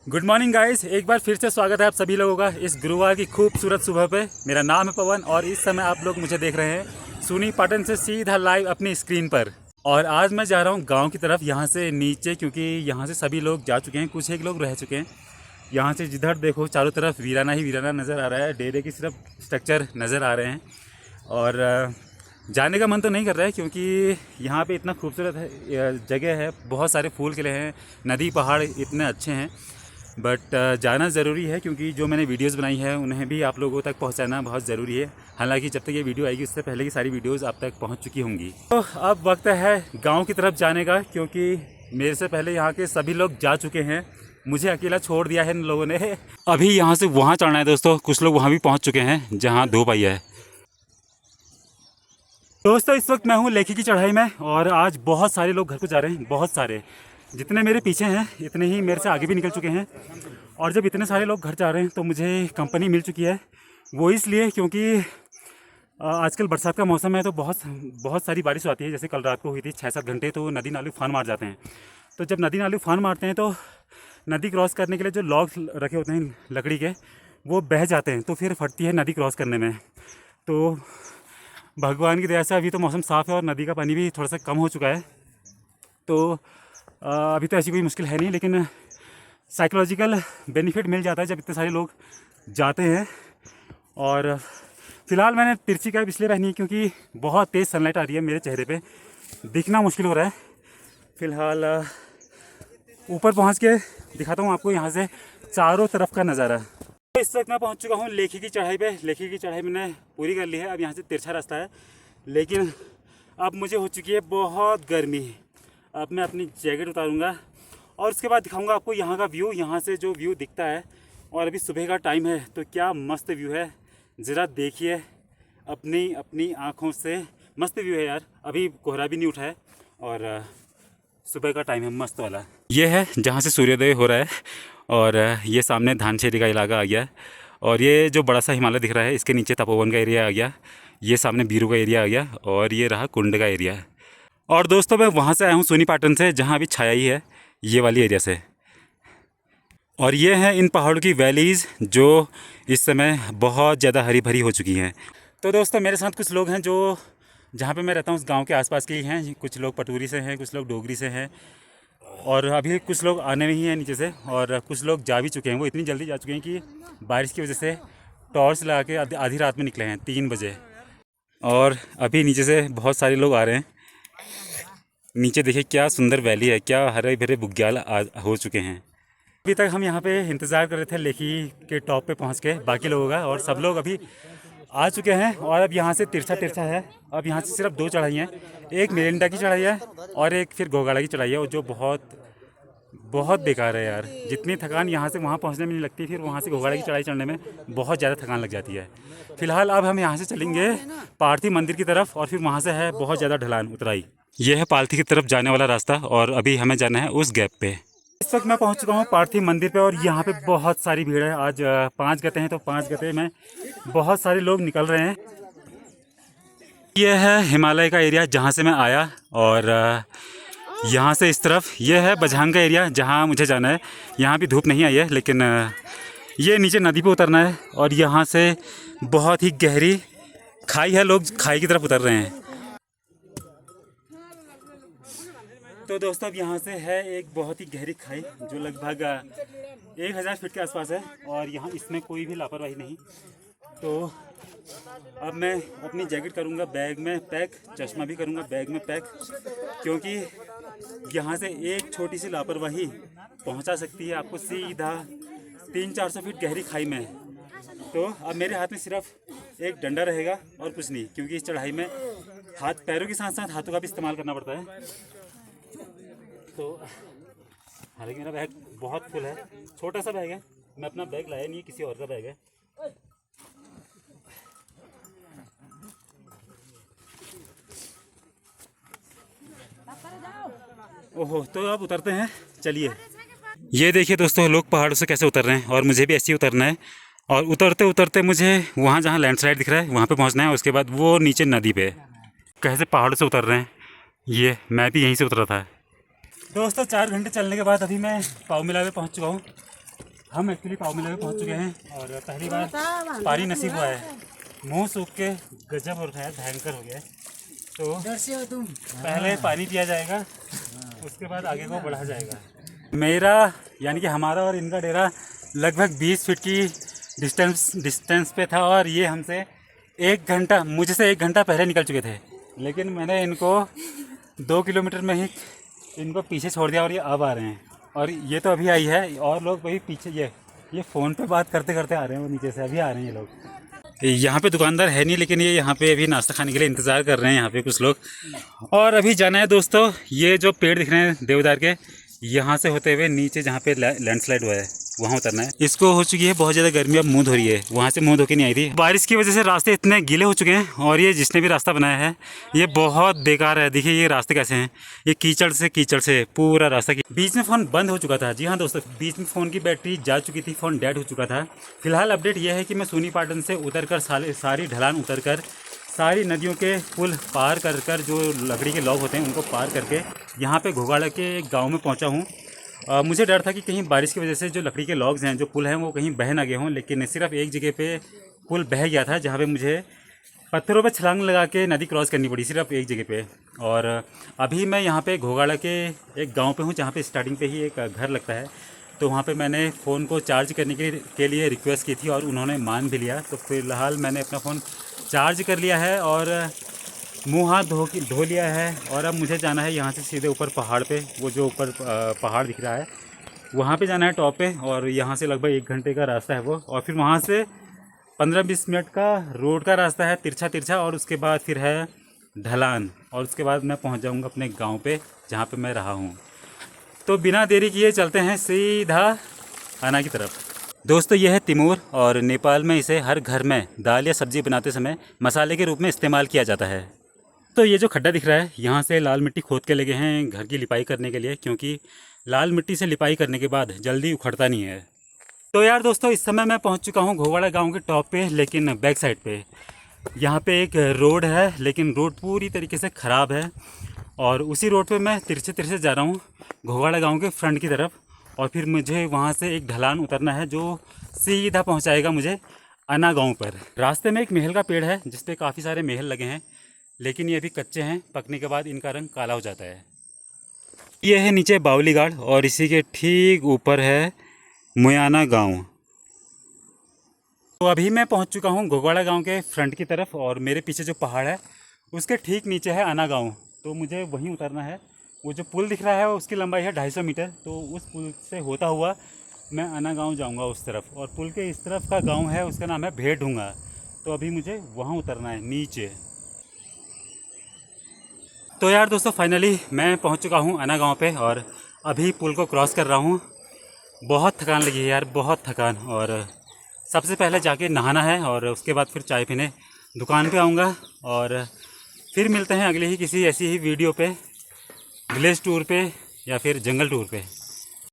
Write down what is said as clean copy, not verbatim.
Good morning guys, एक बार फिर से स्वागत है आप सभी लोगों का इस गुरुवार की खूबसूरत सुबह पे। मेरा नाम है पवन और इस समय आप लोग मुझे देख रहे हैं सूनी पाटन से सीधा लाइव अपनी स्क्रीन पर। और आज मैं जा रहा हूँ गांव की तरफ, यहाँ से नीचे, क्योंकि यहाँ से सभी लोग जा चुके हैं, कुछ एक लोग रह चुके हैं। यहाँ से जिधर देखो चारों तरफ वीराना ही वीराना नज़र आ रहा है, डेरे की सिर्फ स्ट्रक्चर नज़र आ रहे हैं। और जाने का मन तो नहीं कर रहा है क्योंकि यहाँ पे इतना खूबसूरत जगह है, बहुत सारे फूल खिले हैं, नदी पहाड़ इतने अच्छे हैं। बट जाना ज़रूरी है क्योंकि जो मैंने वीडियोस बनाई है उन्हें भी आप लोगों तक पहुँचाना बहुत ज़रूरी है। हालांकि जब तक ये वीडियो आएगी उससे पहले की सारी वीडियोस आप तक पहुँच चुकी होंगी। तो अब वक्त है गांव की तरफ जाने का, क्योंकि मेरे से पहले यहाँ के सभी लोग जा चुके हैं, मुझे अकेला छोड़ दिया है इन लोगों ने। अभी यहाँ से वहाँ चढ़ना है दोस्तों, कुछ लोग वहाँ भी पहुँच चुके हैं जहाँ धूप आई है। दोस्तों इस वक्त मैं हूँ लेखी की चढ़ाई में और आज बहुत सारे लोग घर को जा रहे हैं, बहुत सारे। जितने मेरे पीछे हैं इतने ही मेरे से आगे भी निकल चुके हैं। और जब इतने सारे लोग घर जा रहे हैं तो मुझे कंपनी मिल चुकी है। वो इसलिए क्योंकि आजकल बरसात का मौसम है तो बहुत सारी बारिश आती है। जैसे कल रात को हुई थी 6-7 घंटे, तो नदी नाले उफान मार जाते हैं। तो जब नदी नाले उफान मारते हैं तो नदी क्रॉस करने के लिए जो लॉग रखे होते हैं लकड़ी के, वो बह जाते हैं, तो फिर फटती है नदी क्रॉस करने में। तो भगवान की दया से अभी तो मौसम साफ़ है और नदी का पानी भी थोड़ा सा कम हो चुका है। तो अभी तो ऐसी कोई मुश्किल है नहीं, लेकिन साइकोलॉजिकल बेनिफिट मिल जाता है जब इतने सारे लोग जाते हैं। और फ़िलहाल मैंने तिरछी कैप इसलिए पहनी है क्योंकि बहुत तेज़ सनलाइट आ रही है मेरे चेहरे पे, दिखना मुश्किल हो रहा है। फ़िलहाल ऊपर पहुंच के दिखाता हूँ आपको यहाँ से चारों तरफ का नज़ारा। तो इस वक्त मैं पहुँच चुका हूँ लेखी की चढ़ाई पे। लेखी की चढ़ाई मैंने पूरी कर ली है। अब यहाँ से तिरछा रास्ता है, लेकिन अब मुझे हो चुकी है बहुत गर्मी। अब मैं अपनी जैकेट उतारूँगा और उसके बाद दिखाऊंगा आपको यहाँ का व्यू, यहाँ से जो व्यू दिखता है। और अभी सुबह का टाइम है तो क्या मस्त व्यू है, ज़रा देखिए अपनी आँखों से। मस्त व्यू है यार, अभी कोहरा भी नहीं उठा है और सुबह का टाइम है मस्त वाला। ये है जहाँ से सूर्योदय हो रहा है और ये सामने धानचेरी का इलाका आ गया। और ये जो बड़ा सा हिमालय दिख रहा है इसके नीचे तपोवन का एरिया आ गया, ये सामने बीरू का एरिया आ गया और ये रहा कुंड का एरिया। और दोस्तों मैं वहाँ से आया हूँ सोनी पाटन से, जहाँ अभी छाया ही है, ये वाली एरिया से। और ये हैं इन पहाड़ों की वैलीज़ जो इस समय बहुत ज़्यादा हरी भरी हो चुकी हैं। तो दोस्तों मेरे साथ कुछ लोग हैं जो जहाँ पे मैं रहता हूँ उस गांव के आसपास के ही हैं। कुछ लोग पटूरी से हैं, कुछ लोग डोगरी से हैं और अभी कुछ लोग आने में ही हैं नीचे से, और कुछ लोग जा भी चुके हैं। वो इतनी जल्दी जा चुके हैं कि बारिश की वजह से टॉर्च लगा के आधी रात में निकले हैं 3 बजे। और अभी नीचे से बहुत सारे लोग आ रहे हैं। नीचे देखिए क्या सुंदर वैली है, क्या हरे भरे बुग्याल हो चुके हैं। अभी तक हम यहाँ पे इंतज़ार कर रहे थे लेखी के टॉप पे पहुँच के बाकी लोगों का, और सब लोग अभी आ चुके हैं। और अब यहाँ से तिरछा है। अब यहाँ से सिर्फ 2 चढ़ाई हैं, एक मेरिंडा की चढ़ाई है और एक फिर घोगाड़ा की चढ़ाई है, और जो बहुत बेकार है यार। जितनी थकान यहाँ से वहाँ पहुँचने में नहीं लगती, फिर वहाँ से घोगाड़ा की चढ़ाई चढ़ने में बहुत ज़्यादा थकान लग जाती है। फिलहाल अब हम यहाँ से चलेंगे पार्थिव मंदिर की तरफ और फिर वहाँ से है बहुत ज़्यादा ढलान उतराई। यह है पालथी की तरफ जाने वाला रास्ता और अभी हमें जाना है उस गैप पे। इस वक्त मैं पहुंच चुका हूं पार्थिव मंदिर पे और यहाँ पे बहुत सारी भीड़ है। आज 5 गते हैं तो 5 गते में बहुत सारे लोग निकल रहे हैं। यह है हिमालय का एरिया जहाँ से मैं आया, और यहाँ से इस तरफ यह है बझांग का एरिया जहाँ मुझे जाना है। यहाँ भी धूप नहीं आई है, लेकिन ये नीचे नदी पे उतरना है और यहाँ से बहुत ही गहरी खाई है, लोग खाई की तरफ उतर रहे हैं। तो दोस्तों अब यहाँ से है एक बहुत ही गहरी खाई जो लगभग 1000 फीट के आसपास है, और यहाँ इसमें कोई भी लापरवाही नहीं। तो अब मैं अपनी जैकेट करूँगा बैग में पैक, चश्मा भी करूँगा बैग में पैक, क्योंकि यहाँ से एक छोटी सी लापरवाही पहुँचा सकती है आपको सीधा 300-400 फीट गहरी खाई में। तो अब मेरे हाथ में सिर्फ एक डंडा रहेगा और कुछ नहीं, क्योंकि इस चढ़ाई में पैरों के साथ साथ हाथों का भी इस्तेमाल करना पड़ता है। तो हालांकि मेरा बैग बहुत फुल है, छोटा सा बैग है, मैं अपना बैग लाया नहीं, किसी और का बैग है। ओहो, तो अब उतरते हैं, चलिए। ये देखिए दोस्तों लोग पहाड़ों से कैसे उतर रहे हैं और मुझे भी ऐसे ही उतरना है। और उतरते उतरते मुझे वहाँ जहाँ लैंडस्लाइड दिख रहा है वहाँ पे पहुँचना है। उसके बाद वो नीचे नदी पे कैसे पहाड़ों से उतर रहे हैं, ये मैं भी यहीं से उतरा था। दोस्तों 4 घंटे चलने के बाद अभी मैं पाऊ मिला में पहुँच चुका हूँ हम एक्चुअली पावमेला में पहुंच चुके हैं और पहली बार पानी नसीब हुआ है। मुंह सूख के गजब हो रहा है, भयंकर हो गया है। तो पहले पानी पिया जाएगा, उसके बाद आगे को बढ़ा जाएगा। मेरा यानी कि हमारा और इनका डेरा लगभग 20 फीट की डिस्टेंस पे था और ये हमसे 1 घंटा, मुझे से 1 घंटा पहले निकल चुके थे। लेकिन मैंने इनको 2 किलोमीटर में ही इनको पीछे छोड़ दिया और ये अब आ रहे हैं। और ये तो अभी आई है और लोग वही पीछे ये फ़ोन पे बात करते करते आ रहे हैं, वो नीचे से अभी आ रहे हैं ये लोग। यहाँ पे दुकानदार है नहीं, लेकिन ये यहाँ पे अभी नाश्ता खाने के लिए इंतज़ार कर रहे हैं यहाँ पे कुछ लोग। और अभी जाना है दोस्तों, ये जो पेड़ दिख रहे हैं देवदार के, यहाँ से होते हुए नीचे जहाँ पे लैंडस्लाइड हुआ है वहाँ उतरना है। इसको हो चुकी है बहुत ज़्यादा गर्मी, अब मुँह धो रही है, वहाँ से मुँह धो के नहीं आई थी। बारिश की वजह से रास्ते इतने गीले हो चुके हैं और ये जिसने भी रास्ता बनाया है ये बहुत बेकार है। देखिए ये रास्ते कैसे हैं, ये कीचड़ से पूरा रास्ता की। बीच में फ़ोन बंद हो चुका था। जी हाँ दोस्तों, बीच में फ़ोन की बैटरी जा चुकी थी, फ़ोन डेड हो चुका था। फिलहाल अपडेट ये है कि मैं सूनी पाटन से उतर कर सारी ढलान उतर कर सारी नदियों के पुल पार कर जो लकड़ी के लॉग होते हैं उनको पार करके यहाँ पे घोगाड़ा के गाँव में पहुँचा हूँ। मुझे डर था कि कहीं बारिश की वजह से जो लकड़ी के लॉग्स हैं, जो पुल हैं, वो कहीं बह ना गए हों, लेकिन सिर्फ एक जगह पे पुल बह गया था जहाँ पे मुझे पत्थरों पे छलांग लगा के नदी क्रॉस करनी पड़ी, सिर्फ एक जगह पे। और अभी मैं यहाँ पे घोगाड़ा के एक गांव पे हूँ जहाँ पे स्टार्टिंग पे ही एक घर लगता है। तो वहाँ पे मैंने फ़ोन को चार्ज करने के लिए रिक्वेस्ट की थी और उन्होंने मान भी लिया। तो फिलहाल मैंने अपना फ़ोन चार्ज कर लिया है और मुँह हाथ धो लिया है। और अब मुझे जाना है यहाँ से सीधे ऊपर पहाड़ पे, वो जो ऊपर पहाड़ दिख रहा है वहाँ पे जाना है टॉप पे। और यहाँ से लगभग 1 घंटे का रास्ता है वो, और फिर वहाँ से 15-20 मिनट का रोड का रास्ता है, तिरछा, और उसके बाद फिर है ढलान, और उसके बाद मैं पहुँच जाऊँगा अपने गाँव पे जहाँ पे मैं रहा हूँ। तो बिना देरी किए चलते हैं सीधा आना की तरफ। दोस्तों ये है तिमूर, और नेपाल में इसे हर घर में दाल या सब्ज़ी बनाते समय मसाले के रूप में इस्तेमाल किया जाता है। तो ये जो खड्डा दिख रहा है, यहाँ से लाल मिट्टी खोद के लगे हैं घर की लिपाई करने के लिए, क्योंकि लाल मिट्टी से लिपाई करने के बाद जल्दी उखड़ता नहीं है। तो यार दोस्तों, इस समय मैं पहुँच चुका हूँ घोगाड़ा गांव के टॉप पे, लेकिन बैक साइड पे यहाँ पे एक रोड है, लेकिन रोड पूरी तरीके से ख़राब है। और उसी रोड पे मैं तिरछे जा रहा हूँ घोगाड़ा गांव के फ्रंट की तरफ, और फिर मुझे वहाँ से एक ढलान उतरना है जो सीधा पहुँचाएगा मुझे अना गाँव पर। रास्ते में एक महल का पेड़ है जिस पर काफ़ी सारे महल लगे हैं, लेकिन ये अभी कच्चे हैं, पकने के बाद इनका रंग काला हो जाता है। ये है नीचे बावली गाड़, और इसी के ठीक ऊपर है मुयाना गांव। तो अभी मैं पहुंच चुका हूं घोगाड़ा गांव के फ्रंट की तरफ, और मेरे पीछे जो पहाड़ है उसके ठीक नीचे है अना गांव। तो मुझे वहीं उतरना है। वो जो पुल दिख रहा है उसकी लंबाई है 250 मीटर, तो उस पुल से होता हुआ मैं अना गाँव जाऊँगा उस तरफ। और पुल के इस तरफ का गाँव है, उसका नाम है भेड़ढूंगा। तो अभी मुझे वहाँ उतरना है नीचे। तो यार दोस्तों, फाइनली मैं पहुंच चुका हूं अना गांव पे, और अभी पुल को क्रॉस कर रहा हूं। बहुत थकान लगी है यार, बहुत थकान। और सबसे पहले जाके नहाना है, और उसके बाद फिर चाय पीने दुकान पे आऊँगा। और फिर मिलते हैं अगले ही किसी ऐसी ही वीडियो पे, विलेज टूर पे या फिर जंगल टूर पे।